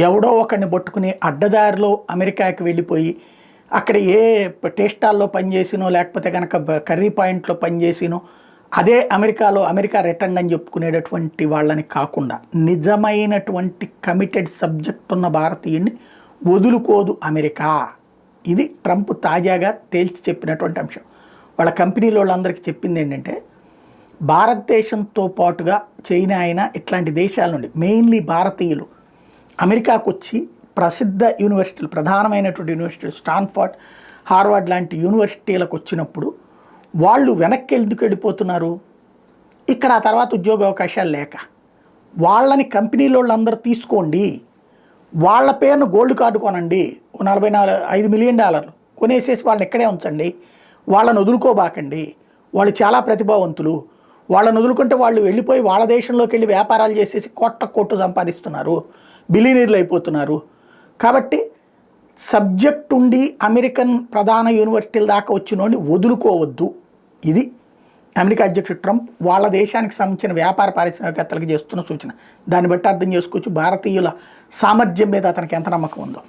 ఎవడో ఒకరిని పట్టుకుని అడ్డదారిలో అమెరికాకి వెళ్ళిపోయి అక్కడ ఏ టేస్టాల్లో పనిచేసినో లేకపోతే కనుక కర్రీ పాయింట్లో పనిచేసినో అదే అమెరికా రిటర్న్ అని చెప్పుకునేటటువంటి వాళ్ళని కాకుండా నిజమైనటువంటి కమిటెడ్ సబ్జెక్ట్ ఉన్న భారతీయుడిని వదులుకోదు అమెరికా. ఇది ట్రంప్ తాజాగా తేల్చి చెప్పినటువంటి అంశం. వాళ్ళ కంపెనీల వాళ్ళందరికీ చెప్పింది ఏంటంటే, భారతదేశంతో పాటుగా చైనా అయినా ఇట్లాంటి దేశాల నుండి మెయిన్లీ భారతీయులు అమెరికాకు వచ్చి ప్రసిద్ధ యూనివర్సిటీలు, ప్రధానమైనటువంటి యూనివర్సిటీలు స్టాన్ఫోర్డ్, హార్వర్డ్ లాంటి యూనివర్సిటీలకు వచ్చినప్పుడు వాళ్ళు వెనక్కి ఎందుకు వెళ్ళిపోతున్నారు? ఇక్కడ ఆ తర్వాత ఉద్యోగ అవకాశాలు లేక. వాళ్ళని కంపెనీల వాళ్ళందరూ తీసుకోండి, వాళ్ళ పేరును గోల్డ్ కార్డు కొనండి, $45 మిలియన్ కొనేసేసి వాళ్ళని ఇక్కడే ఉంచండి, వాళ్ళని వదులుకోబాకండి, వాళ్ళు చాలా ప్రతిభావంతులు, వాళ్ళని వదులుకుంటే వాళ్ళు వెళ్ళిపోయి వాళ్ళ దేశంలోకి వెళ్ళి వ్యాపారాలు చేసేసి కోట్లు సంపాదిస్తున్నారు, బిలియనీర్లు అయిపోతున్నారు. కాబట్టి సబ్జెక్ట్ ఉండి అమెరికన్ ప్రధాన యూనివర్సిటీల దాకా వచ్చినోడిని వదులుకోవద్దు. ఇది అమెరికా అధ్యక్షుడు ట్రంప్ వాళ్ళ దేశానికి సంబంధించిన వ్యాపార పారిశ్రామికవేత్తలకు చేస్తున్న సూచన. దాన్ని బట్టి అర్థం చేసుకోవచ్చు భారతీయుల సామర్థ్యం మీద అతనికి ఎంత నమ్మకం ఉందో.